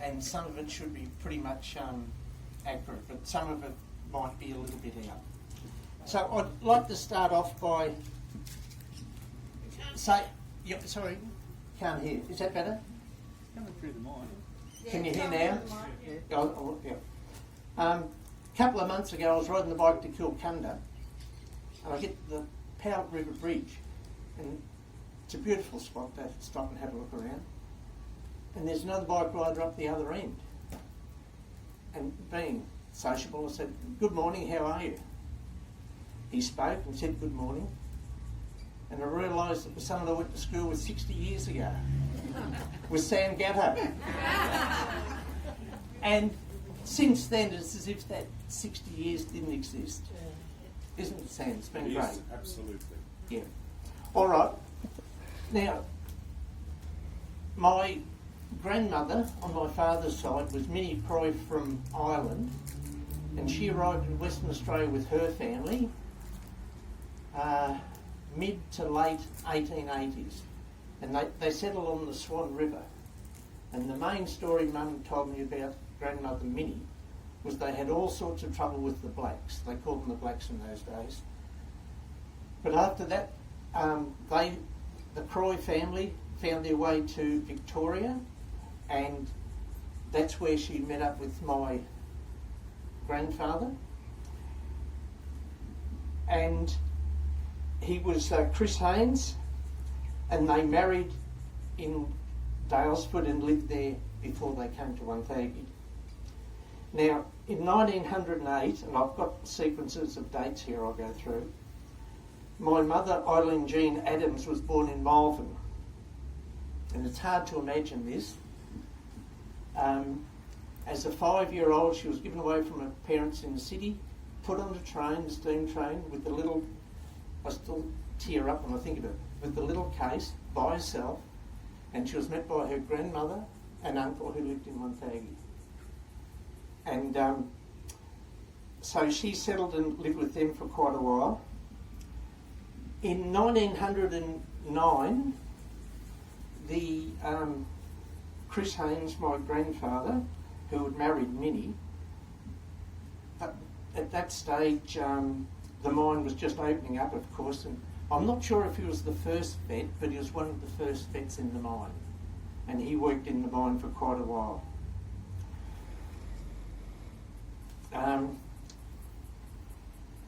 and some of it should be pretty much accurate, but some of it might be a little bit out. So I'd like to start off by sorry, can't hear. Is that better? Coming through the mic. Can you hear now? Yeah. A couple of months ago I was riding the bike to Kilcunda and I hit the Powell River Bridge, and it's a beautiful spot to stop and have a look around. And there's another bike rider up the other end. And being sociable, I said, "Good morning, how are you?" He spoke and said, "Good morning." And I realised it was someone I went to school with 60 years ago, with Sam Gatto. And since then, it's as if that 60 years didn't exist. Isn't it, Sam? It's been great. Absolutely. Yeah. All right. Now, my grandmother on my father's side was Minnie Croy from Ireland, and she arrived in Western Australia with her family mid to late 1880s, and they settled on the Swan River. And the main story Mum told me about grandmother Minnie was they had all sorts of trouble with the blacks. They called them the blacks in those days. But after that, the Croy family found their way to Victoria, and that's where she met up with my grandfather. And he was Chris Haines, and they married in Dalesford and lived there before they came to Wonthaggi. Now, in 1908, and I've got sequences of dates here I'll go through, my mother, Eileen Jean Adams, was born in Malvern. And it's hard to imagine this. As a 5-year-old, she was given away from her parents in the city, put on the train, the steam train, with the little, I still tear up when I think of it, with the little case by herself, and she was met by her grandmother and uncle who lived in Wonthaggi. And so she settled and lived with them for quite a while. In 1909, the Chris Haines, my grandfather, who had married Minnie, at that stage the mine was just opening up, of course, and I'm not sure if he was the first vet, but he was one of the first vets in the mine, and he worked in the mine for quite a while.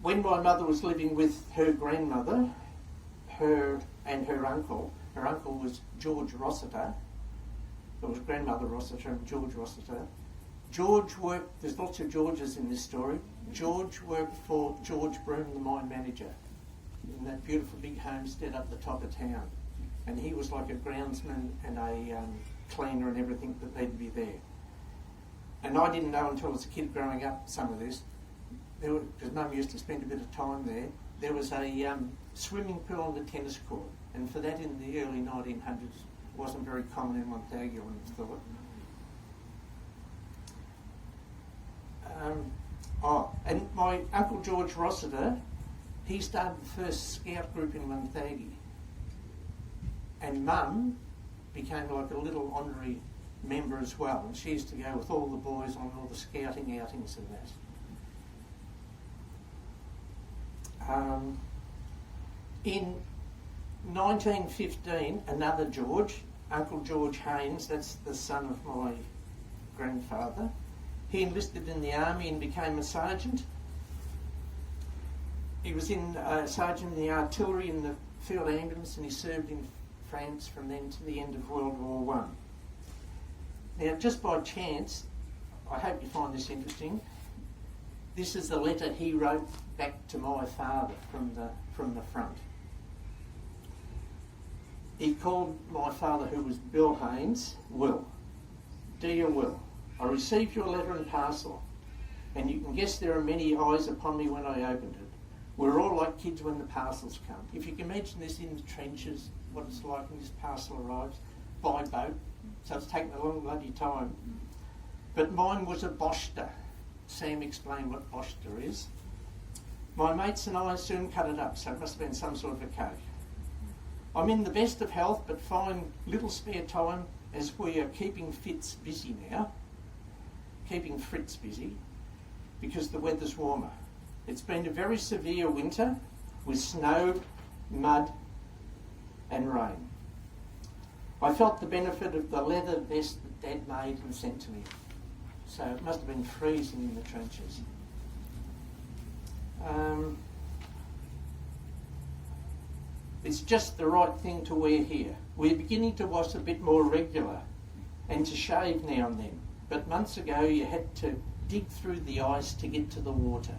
When my mother was living with her grandmother, her uncle was George Rossiter. There was grandmother Rossiter and George Rossiter. George worked, there's lots of Georges in this story. George worked for George Broome, the mine manager, in that beautiful big homestead up the top of town. And he was like a groundsman and a cleaner and everything that needed to be there. And I didn't know until I was a kid growing up some of this, because Mum used to spend a bit of time there. There was a swimming pool and a tennis court, and for that in the early 1900s, it wasn't very common in Wonthaggi, I wouldn't have thought. And my Uncle George Rossiter, he started the first scout group in Wonthaggi, and Mum became like a little honorary member as well, and she used to go with all the boys on all the scouting outings and that. In 1915, another George, Uncle George Haines, that's the son of my grandfather, he enlisted in the army and became a sergeant. He was a sergeant in the artillery in the field ambulance, and he served in France from then to the end of World War I. Now, just by chance, I hope you find this interesting, this is the letter he wrote back to my father from the front. He called my father, who was Bill Haines, Will. Dear Will, I received your letter and parcel, and you can guess there are many eyes upon me when I opened it. We're all like kids when the parcels come. If you can imagine this in the trenches, what it's like when this parcel arrives, by boat, so it's taken a long bloody time. But mine was a Boster. Sam explained what Boster is. My mates and I soon cut it up, so it must have been some sort of a cake. I'm in the best of health, but find little spare time as we are keeping Fitz busy now. keeping Fritz busy because the weather's warmer. It's been a very severe winter with snow, mud and rain. I felt the benefit of the leather vest that Dad made and sent to me. So it must have been freezing in the trenches. It's just the right thing to wear here. We're beginning to wash a bit more regular and to shave now and then. But months ago you had to dig through the ice to get to the water.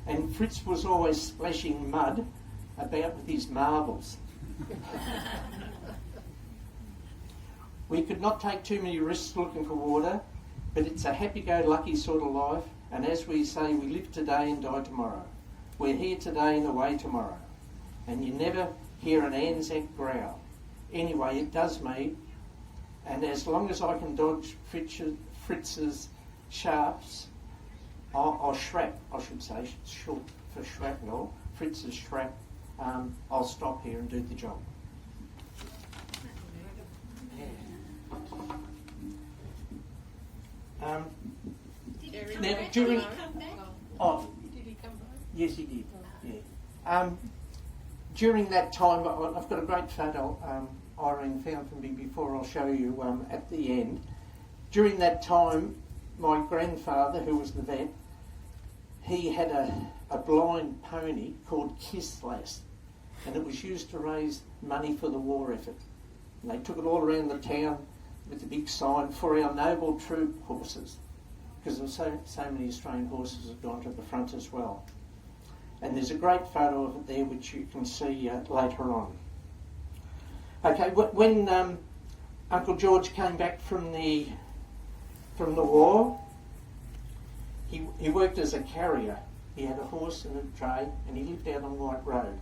And Fritz was always splashing mud about with his marbles. We could not take too many risks looking for water, but it's a happy-go-lucky sort of life, and as we say, we live today and die tomorrow. We're here today and away tomorrow. And you never hear an Anzac growl. Anyway, it does me, and as long as I can dodge Fritz's sharps, or shrap, I should say, short for shrapnel, Fritz's shrap, I'll stop here and do the job. Now, during... Oh, did he come home? Yes, he did. Yeah. During that time, I've got a great photo Irene found for me before. I'll show you at the end. During that time, my grandfather, who was the vet, he had a blind pony called Kiss Lass, and it was used to raise money for the war effort. And they took it all around the town with a big sign for our noble troop horses, because there were so many Australian horses had gone to the front as well. And there's a great photo of it there which you can see later on. Okay, when Uncle George came back from the war, he worked as a carrier. He had a horse and a dray, and he lived out on White Road.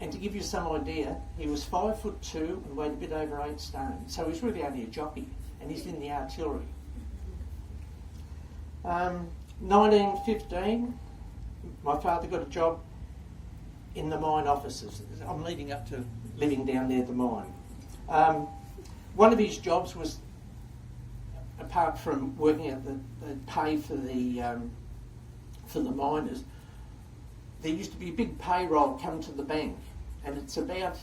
And to give you some idea, he was 5'2" and weighed a bit over 8 stone. So he's really only a jockey, and he's in the artillery. 1915, my father got a job in the mine offices. I'm leading up to living down near the mine. One of his jobs was, apart from working at the pay for the miners, there used to be a big payroll come to the bank, and it's about,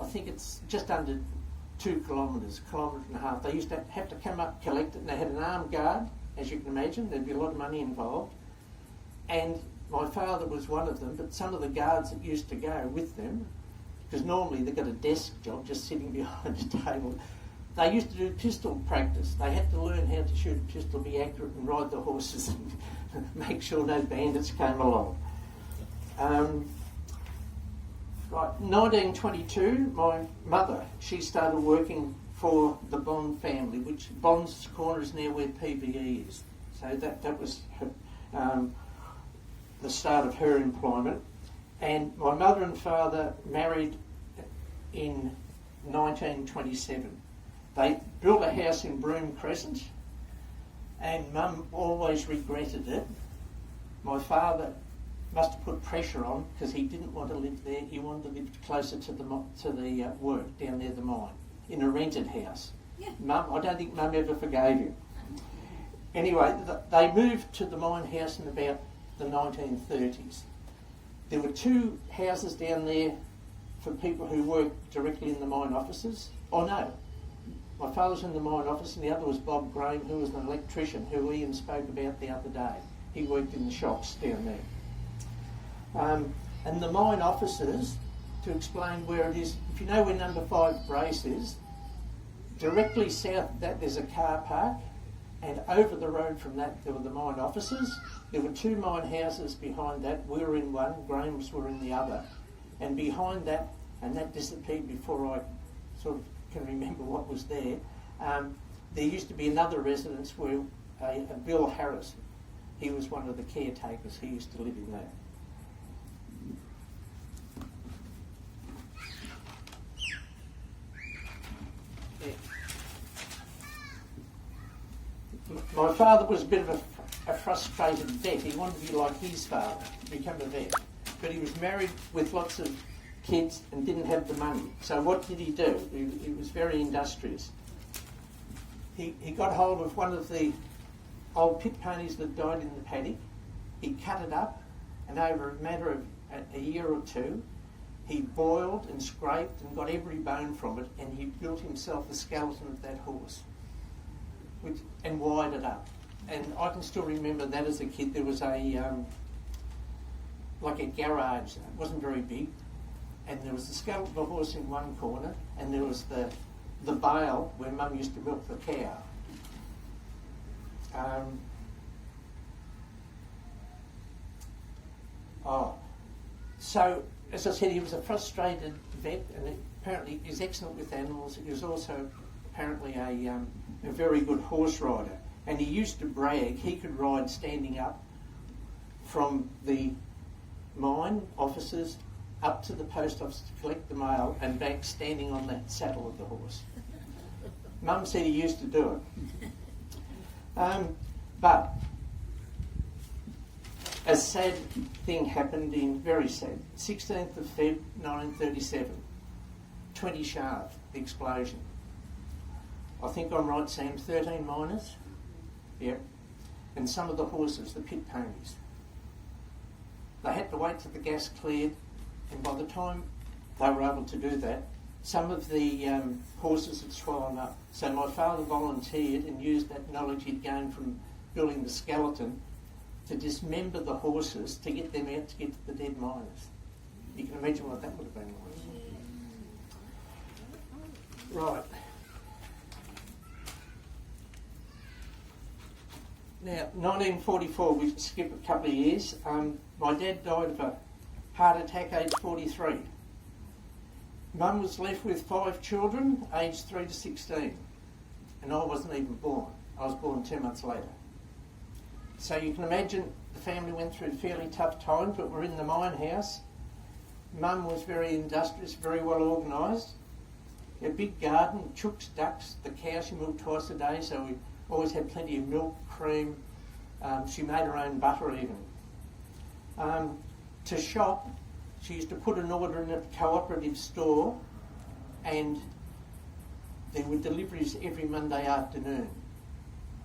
I think it's just under 2 kilometres, a kilometre and a half. They used to have to come up, collect it, and they had an armed guard, as you can imagine. There'd be a lot of money involved. And my father was one of them, but some of the guards that used to go with them, because normally they've got a desk job just sitting behind a table, they used to do pistol practice. They had to learn how to shoot a pistol, be accurate and ride the horses and make sure no bandits came along. Right, 1922, my mother, she started working for the Bond family, which Bond's Corner is now where PBE is. So that was her, the start of her employment. And my mother and father married in 1927. They built a house in Broome Crescent, and Mum always regretted it. My father must have put pressure on because he didn't want to live there. He wanted to live closer to the work down near the mine, in a rented house. Yeah. Mum, I don't think Mum ever forgave him. Anyway, they moved to the mine house in about the 1930s. There were 2 houses down there for people who worked directly in the mine offices. Oh no, my father was in the mine office, and the other was Bob Graham, who was an electrician, who Ian spoke about the other day. He worked in the shops down there. And the mine offices, to explain where it is, if you know where number 5 Brace is, directly south of that there's a car park, and over the road from that there were the mine offices. There were 2 mine houses behind that. We were in one, Graham's were in the other. And behind that, and that disappeared before I sort of can remember what was there, there used to be another residence where a Bill Harris, he was one of the caretakers, he used to live in there. My father was a bit of a frustrated vet. He wanted to be like his father, become a vet. But he was married with lots of kids and didn't have the money. So what did he do? He was very industrious. he got hold of one of the old pit ponies that died in the paddock. He cut it up, and over a matter of a year or two, he boiled and scraped and got every bone from it, and he built himself a skeleton of that horse, and wired it up. And I can still remember that as a kid. There was like a garage. It wasn't very big, and there was the skeleton of a horse in one corner, and there was the bale where Mum used to milk the cow. So, as I said, he was a frustrated vet, and apparently he's excellent with animals. He was also apparently a very good horse rider, and he used to brag he could ride standing up from the mine offices up to the post office to collect the mail and back standing on the saddle of the horse. Mum said he used to do it. But a sad thing happened very sad, 16th of Feb 1937, 20 shaft, the explosion. I think I'm right, Sam, 13 miners, yep, and some of the horses, the pit ponies. They had to wait till the gas cleared, and by the time they were able to do that, some of the horses had swollen up. So my father volunteered and used that knowledge he'd gained from building the skeleton to dismember the horses to get them out to get to the dead miners. You can imagine what that would have been like. Right. Now, 1944, we skip a couple of years. My dad died of a heart attack, age 43. Mum was left with 5 children, aged 3 to 16. And I wasn't even born. I was born 2 months later. So you can imagine the family went through fairly tough times, but we're in the mine house. Mum was very industrious, very well organised. A big garden, chooks, ducks, the cow she milked twice a day, so we always had plenty of milk, cream. She made her own butter even. To shop, she used to put an order in a cooperative store, and there were deliveries every Monday afternoon.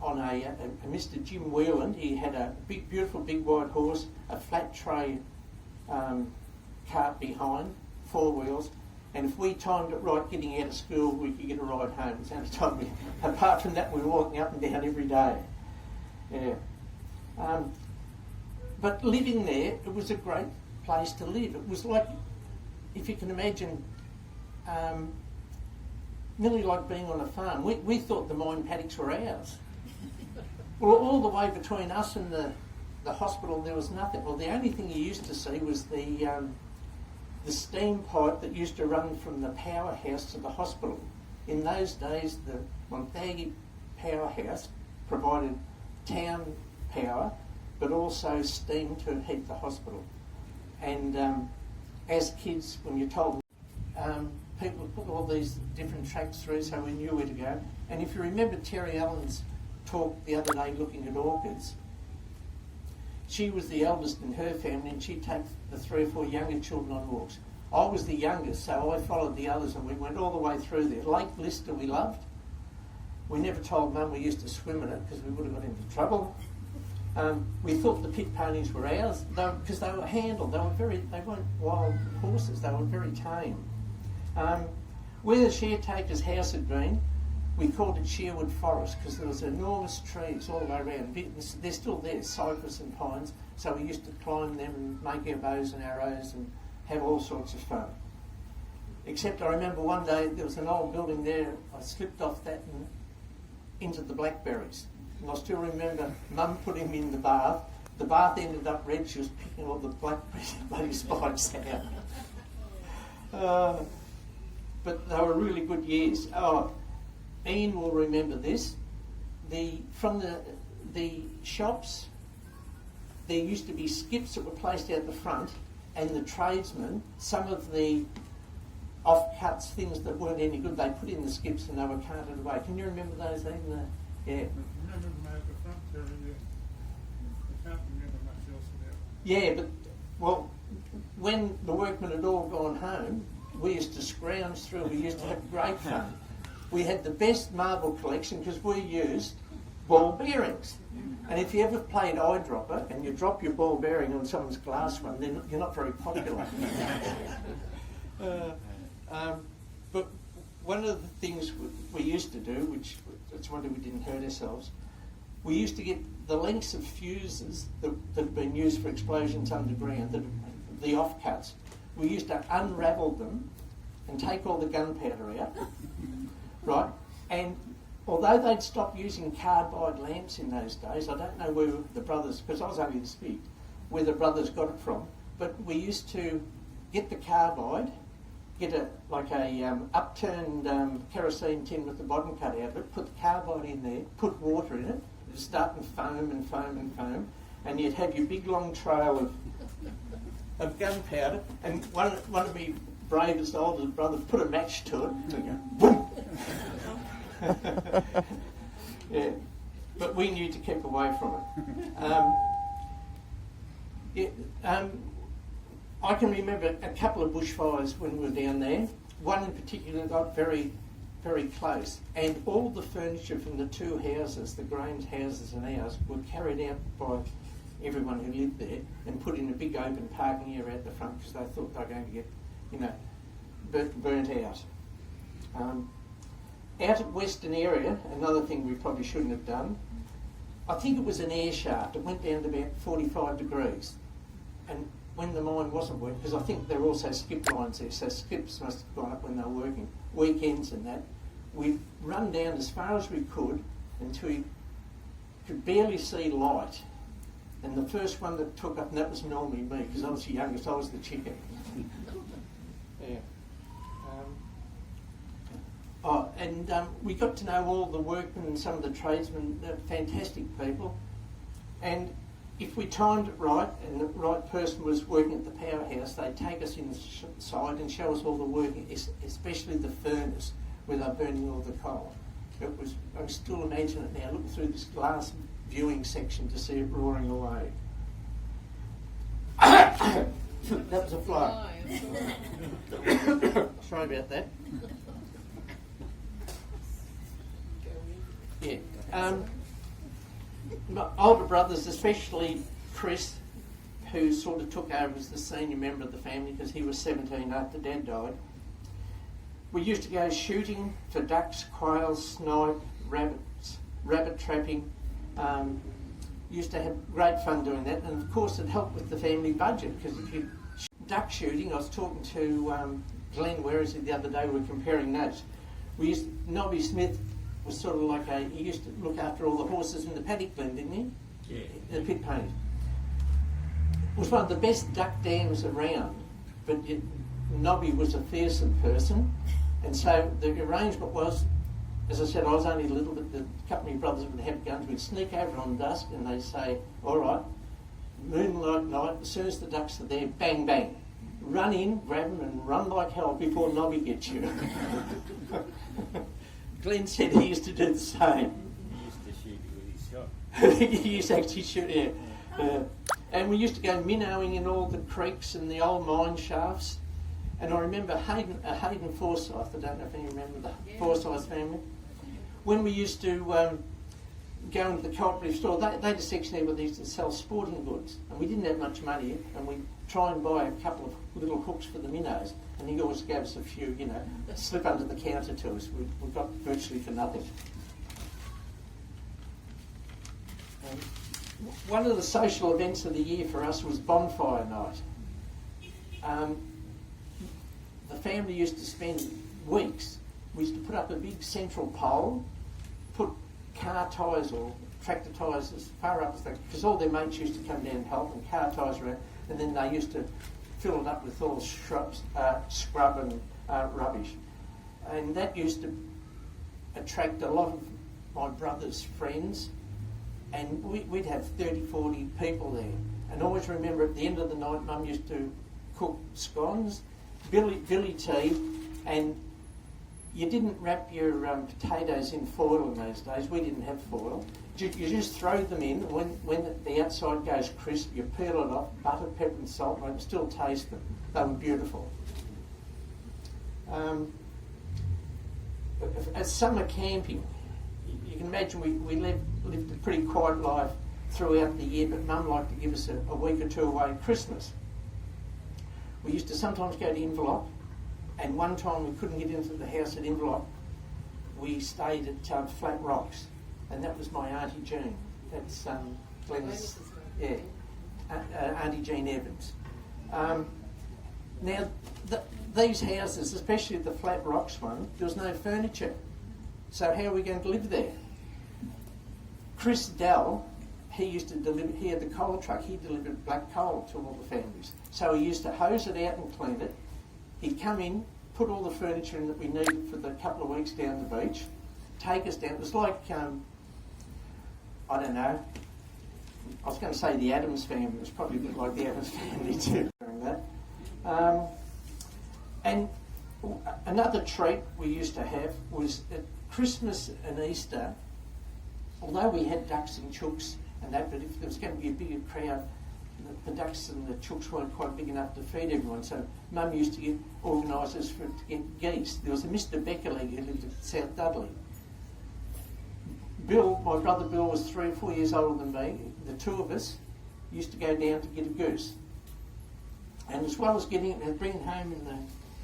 On a Mr. Jim Wheeland, he had a big, beautiful big white horse, a flat tray cart behind, 4 wheels, and if we timed it right getting out of school, we could get a ride home. It was the only time apart from that, we were walking up and down every day. Yeah. But living there, it was a great place to live. It was like, if you can imagine, nearly like being on a farm. We thought the mine paddocks were ours. Well, all the way between us and the hospital, there was nothing. Well, the only thing you used to see was the steam pipe that used to run from the powerhouse to the hospital. In those days, the Wonthaggi powerhouse provided town power, but also steam to heat the hospital. And as kids, when you're told, people would put all these different tracks through so we knew where to go. And if you remember Terry Allen's talk the other day looking at orchids, she was the eldest in her family, and she'd take the 3 or 4 younger children on walks. I was the youngest, so I followed the others, and we went all the way through there. Lake Lister we loved. We never told Mum we used to swim in it because we would have got into trouble. We thought the pit ponies were ours because they were handled. They weren't wild horses. They were very tame. Where the sharetakers' house had been, we called it Sherwood Forest because there was enormous trees all the way around. They're still there, cypress and pines, so we used to climb them and make our bows and arrows and have all sorts of fun. Except I remember one day there was an old building there, I slipped off that and into the blackberries. And I still remember Mum putting me in the bath. The bath ended up red, she was picking all the blackberries and bloody spikes out. But they were really good years. Ian will remember this. From the shops, there used to be skips that were placed out the front, and the tradesmen, some of the offcuts, things that weren't any good, they put in the skips and they were carted away. Can you remember those? Yeah. Yeah, but when the workmen had all gone home, we used to scrounge through. We used to have great fun. We had the best marble collection because we used ball bearings. And if you ever played eyedropper and you drop your ball bearing on someone's glass one, then you're not very popular. But one of the things we used to do, which it's a wonder we didn't hurt ourselves, we used to get the lengths of fuses that have been used for explosions underground, the offcuts. We used to unravel them and take all the gunpowder out, right? And although they'd stopped using carbide lamps in those days, I don't know where the brothers, because I was only this big, where the brothers got it from, but we used to get the carbide, get a upturned kerosene tin with the bottom cut out of it, put the carbide in there, put water in it, it'd start to foam and foam and foam, and you'd have your big long trail of gunpowder, and one of my bravest older brothers put a match to it, and go, boom! Yeah, but we knew to keep away from it. I can remember a couple of bushfires when we were down there. One in particular got very, very close, and all the furniture from the two houses, the Graham's houses and ours, were carried out by everyone who lived there and put in a big open parking area at the front because they thought they were going to get, burnt out. Out at Western area, another thing we probably shouldn't have done, I think it was an air shaft. It went down to about 45 degrees. And when the mine wasn't working, because I think there were also skip lines there, so skips must have gone up when they were working, weekends and that, we'd run down as far as we could until we could barely see light. And the first one that took up, and that was normally me, because I was the youngest, I was the chicken. Yeah. We got to know all the workmen and some of the tradesmen, fantastic people. And if we timed it right and the right person was working at the powerhouse, they'd take us inside and show us all the work, especially the furnace where they're burning all the coal. I can still imagine it now, look through this glass viewing section to see it roaring away. That was a fly. Sorry about that. Yeah. My older brothers, especially Chris, who sort of took over as the senior member of the family because he was 17 after Dad died. We used to go shooting for ducks, quails, snipe, rabbits, rabbit trapping. Used to have great fun doing that, and of course it helped with the family budget because if you duck shooting, I was talking to Glenn Werrissey the other day, we were comparing notes. Nobby Smith was sort of like he used to look after all the horses in the paddock glen, didn't he? Yeah. The pit pony. It was one of the best duck dams around, but Nobby was a fearsome person, and so the arrangement was, as I said, I was only a little bit, the company brothers would have guns, we'd sneak over on dusk and they'd say, all right, moonlight night, as soon as the ducks are there, bang, bang. Run in, grab them and run like hell before Nobby gets you. Glenn said he used to do the same. He used to shoot with his shot. He used to actually shoot, yeah. And we used to go minnowing in all the creeks and the old mine shafts. And I remember Hayden Forsyth, I don't know if you remember the Forsyth family. When we used to go into the cooperative store, they had a section there where they used to sell sporting goods. And we didn't have much money, and we'd try and buy a couple of little hooks for the minnows. And he always gave us a few, slip under the counter to us. We got virtually for nothing. One of the social events of the year for us was bonfire night. The family used to spend weeks. We used to put up a big central pole, put car tyres or tractor tyres as far up as they, because all their mates used to come down and help, and car tyres around, and then they used to fill it up with all shrubs, scrub and rubbish. And that used to attract a lot of my brother's friends, and we'd have 30, 40 people there. And I always remember at the end of the night, Mum used to cook scones, billy tea, and you didn't wrap your potatoes in foil in those days. We didn't have foil. You just throw them in. When the outside goes crisp, you peel it off, butter, pepper and salt, and I can still taste them. They were beautiful. summer camping. You can imagine we lived a pretty quiet life throughout the year, but Mum liked to give us a week or two away at Christmas. We used to sometimes go to Inverloch, and one time we couldn't get into the house at Inverloch. We stayed at Flat Rocks, and that was my Auntie Jean. That's Glenn's, yeah, Auntie Jean Evans. Now, these houses, especially the Flat Rocks one, there was no furniture. So how are we going to live there? Chris Dell, he used to deliver, he had the coal truck, he delivered black coal to all the families. So he used to hose it out and clean it. He'd come in, put all the furniture in that we needed for the couple of weeks down the beach, take us down. It was like, I don't know, I was going to say the Addams family. It was probably a bit like the Addams family too during that. And another treat we used to have was at Christmas and Easter, although we had ducks and chooks and that, but if there was going to be a bigger crowd, the ducks and the chooks weren't quite big enough to feed everyone, so Mum used to get organisers to get geese. There was a Mr. Beckerley who lived at South Dudley. Bill, my brother Bill, was 3 or 4 years older than me. The two of us used to go down to get a goose, and as well as getting it, bringing home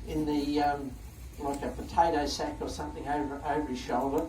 in the like a potato sack or something over his shoulder,